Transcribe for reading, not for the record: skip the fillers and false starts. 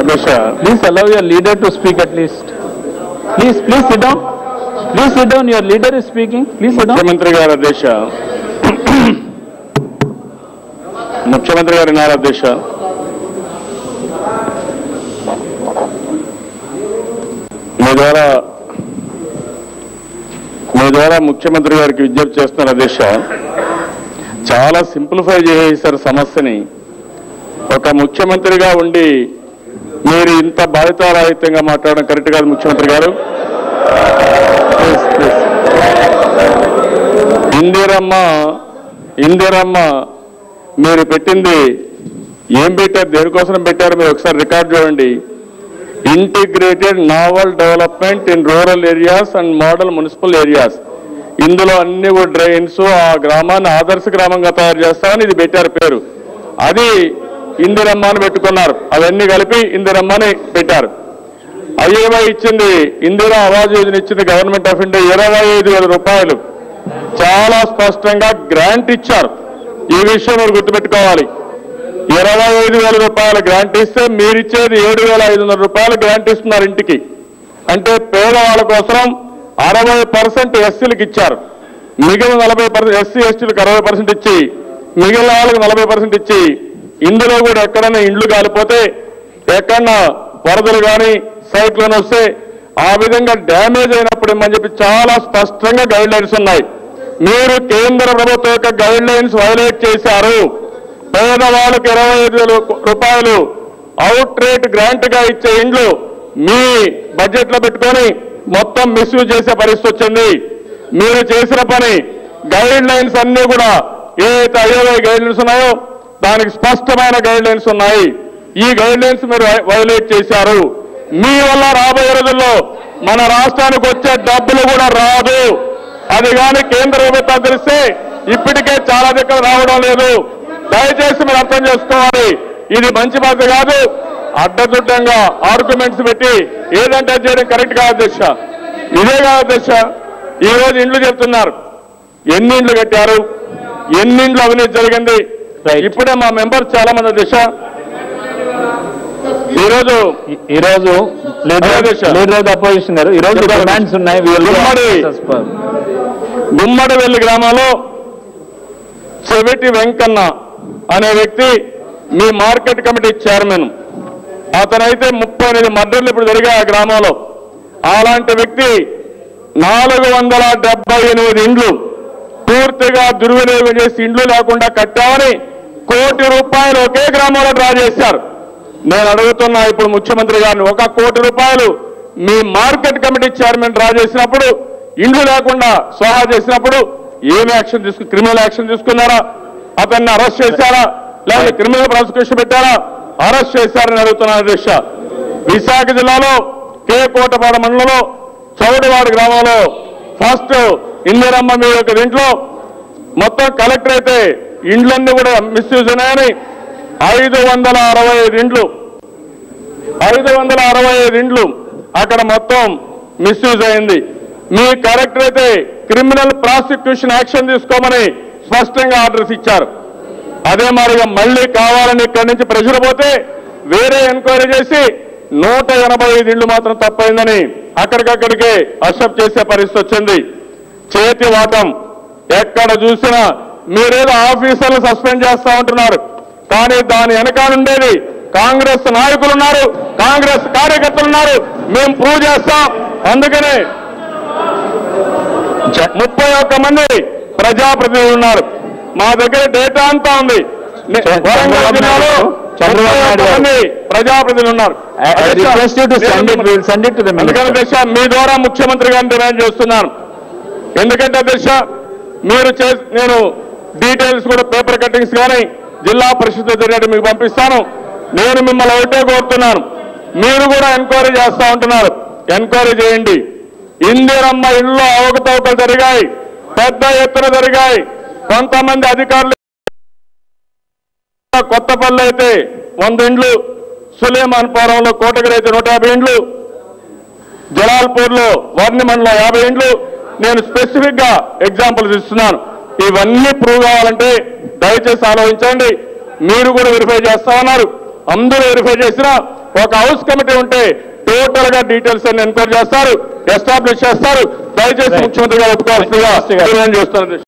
Please allow your leader to speak at least. Please sit down. Please sit down. Your leader is speaking. Please sit down. ముఖ్యమంత్రి గారి అధ్యక్ష, ముఖ్యమంత్రి గారి నారా అధ్యక్ష, మీ ద్వారా ముఖ్యమంత్రి గారికి విజ్ఞప్తి చేస్తున్నారు అధ్యక్ష. చాలా సింప్లిఫై చేసేసారు సమస్యని. ఒక ముఖ్యమంత్రిగా ఉండి మీరు ఇంత బాధ్యతారాహిత్యంగా మాట్లాడడం కరెక్ట్ కాదు ముఖ్యమంత్రి గారు. ఇందిరమ్మ మీరు పెట్టింది ఏం పెట్టారు, దేనికోసం పెట్టారు మీరు ఒకసారి రికార్డ్ చూడండి. Integrated naval development in rural areas and model municipal areas. ఇందులో అన్ని కూడా డ్రైన్స్ ఆ గ్రామాన్ని ఆదర్శ గ్రామంగా తయారు చేస్తామని ఇది పెట్టారు పేరు. అది ఇందిరమ్మ అని పెట్టుకున్నారు. అవన్నీ కలిపి ఇందిరమ్మని పెట్టారు. ఐఏవై ఇచ్చింది, ఇందిరా ఆవాస్ యోజన ఇచ్చింది గవర్నమెంట్ ఆఫ్ ఇండియా 25,000 రూపాయలు చాలా స్పష్టంగా గ్రాంట్ ఇచ్చారు. ఈ విషయం మీరు గుర్తుపెట్టుకోవాలి. 25,000 రూపాయల గ్రాంట్ ఇస్తే మీరిచ్చేది 7,500 రూపాయలు గ్రాంట్ ఇస్తున్నారు ఇంటికి. అంటే పేదవాళ్ళ కోసం 60% ఎస్సీలకు ఇచ్చారు. మిగిలిన 40% ఎస్సీ ఎస్టీలకు 60% ఇచ్చి మిగిలిన వాళ్ళకి 40% ఇచ్చి, ఇందులో కూడా ఎక్కడైనా ఇండ్లు కాలిపోతే, ఎక్కడన్నా వరదలు కానీ సైక్లోన్ వస్తే ఆ విధంగా డ్యామేజ్ అయినప్పుడు ఏమని చెప్పి చాలా స్పష్టంగా గైడ్ లైన్స్ ఉన్నాయి. మీరు కేంద్ర ప్రభుత్వం యొక్క గైడ్ లైన్స్ వైలేట్ చేశారు. పేదవాళ్ళకి 25,000 రూపాయలు అవుట్ రేట్ గ్రాంట్ గా ఇచ్చే ఇండ్లు మీ బడ్జెట్ లో పెట్టుకొని మొత్తం మిస్యూజ్ చేసే పరిస్థితి వచ్చింది. మీరు చేసిన పని గైడ్ లైన్స్ అన్ని కూడా ఏదైతే ఐఏవై గైడ్ లైన్స్ ఉన్నాయో దానికి స్పష్టమైన గైడ్ లైన్స్ ఉన్నాయి. ఈ గైడ్ లైన్స్ మీరు వైలేట్ చేశారు. మీ వల్ల రాబోయే రోజుల్లో మన రాష్ట్రానికి వచ్చే డబ్బులు కూడా రాదు. అది కానీ కేంద్ర ప్రభుత్వం తెలిస్తే ఇప్పటికే చాలా దగ్గర రావడం లేదు. దయచేసి మీరు అర్థం చేసుకోవాలి. ఇది మంచి పద్ధతి కాదు. అడ్డదుడ్డంగా ఆర్గ్యుమెంట్స్ పెట్టి ఏదంటే చేయడం కరెక్ట్ కాదు అధ్యక్ష. ఇదే కాదు అధ్యక్ష, ఈ రోజు ఇండ్లు చెప్తున్నారు. ఎన్ని ఇండ్లు కట్టారు, ఎన్ని ఇండ్లు అవినీతి జరిగింది. ఇప్పుడే మా మెంబర్స్ చాలా మంది అధ్యక్ష ఈరోజు అపోజిషన్ గారు ఈరోజు డిమాండ్స్ ఉన్నాయి. గుమ్మడివెల్లి గ్రామంలో చెవిటి వెంకన్న అనే వ్యక్తి మీ మార్కెట్ కమిటీ చైర్మన్. అతనైతే 38 మర్డర్లు ఇప్పుడు జరిగాయి ఆ గ్రామంలో. అలాంటి వ్యక్తి 478 ఇండ్లు పూర్తిగా దుర్వినియోగం చేసి ఇండ్లు లేకుండా కట్టామని ₹1 కోటి ఒకే గ్రామంలో డ్రా చేశారు. నేను అడుగుతున్నా ఇప్పుడు ముఖ్యమంత్రి గారిని, ₹1 కోటి మీ మార్కెట్ కమిటీ చైర్మన్ డ్రా చేసినప్పుడు, ఇండ్లు లేకుండా సోహా చేసినప్పుడు ఏమి యాక్షన్ క్రిమినల్ యాక్షన్ తీసుకున్నారా? అతన్ని అరెస్ట్ చేశారా? లేకపోతే క్రిమినల్ ప్రాసిక్యూషన్ పెట్టారా? అరెస్ట్ చేశారని అడుగుతున్నాను అధ్యక్ష. విశాఖ జిల్లాలో కోటపాడ మండలంలో చౌడవాడ గ్రామంలో ఫస్ట్ ఇందిరమ్మ మీ యొక్క దీంట్లో మొత్తం కలెక్టర్ అయితే ఇండ్లన్నీ కూడా మిస్యూజ్ ఉన్నాయని 565 ఇండ్లు అక్కడ మొత్తం మిస్యూజ్ అయింది. మీ కలెక్టర్ అయితే క్రిమినల్ ప్రాసిక్యూషన్ యాక్షన్ తీసుకోమని స్పష్టంగా ఆర్డర్స్ ఇచ్చారు. అదే మాదిరిగా మళ్ళీ కావాలని ఇక్కడి నుంచి ప్రెషర్ పోతే వేరే ఎంక్వైరీ చేసి 185 ఇండ్లు మాత్రం తప్పైందని అక్కడికక్కడికే అక్సెప్ట్ చేసే పరిస్థితి వచ్చింది. చేతి వాటం ఎక్కడ చూసినా మీరేదో ఆఫీసర్లు సస్పెండ్ చేస్తా ఉంటున్నారు, కానీ దాని వెనకాలండేది కాంగ్రెస్ నాయకులు ఉన్నారు, కాంగ్రెస్ కార్యకర్తలు ఉన్నారు. మేము ప్రూవ్ చేస్తాం. అందుకనే 31 మంది ప్రజాప్రతినిధులు ఉన్నారు. మా దగ్గర డేటా అంతా ఉంది. వరంగల్ జిల్లాలో 31 మంది ప్రజాప్రతినిధులు ఉన్నారు. అందుకని అధ్యక్ష మీ ద్వారా ముఖ్యమంత్రి గారిని డిమాండ్ చేస్తున్నాను. ఎందుకంటే అధ్యక్ష నేను డీటెయిల్స్ కూడా పేపర్ కట్టింగ్స్ కానీ జిల్లా పరిషత్ జరిగినట్టు మీకు పంపిస్తాను. నేను మిమ్మల్ని ఒకటే కోరుతున్నాను, మీరు కూడా ఎంక్వైరీ చేస్తా ఉంటున్నారు, ఎంక్వైరీ చేయండి. ఇందిరమ్మ ఇళ్లలో అవకతవకలు జరిగాయి, పెద్ద ఎత్తున జరిగాయి. కొంతమంది అధికారులు కొత్తపల్లి అయితే 100 ఇండ్లు, సులేమాన్పురంలో కోటగిరి అయితే 150 ఇండ్లు, జలాల్పూర్లో వర్ణి మండలం 50 ఇండ్లు. నేను స్పెసిఫిక్ గా ఎగ్జాంపుల్స్ ఇస్తున్నాను. ఇవన్నీ ప్రూవ్ కావాలంటే దయచేసి ఆలోచించండి. మీరు కూడా వెరిఫై చేస్తా ఉన్నారు, అందరూ వెరిఫై చేసినా ఒక హౌస్ కమిటీ ఉంటే టోటల్ గా డీటెయిల్స్ అన్ని ఎంక్వైరీ చేస్తారు, ఎస్టాబ్లిష్ చేస్తారు. దయచేసి ముఖ్యమంత్రి గారు ఒప్పుకోవాల్సిందిగా చేస్తున్నారు.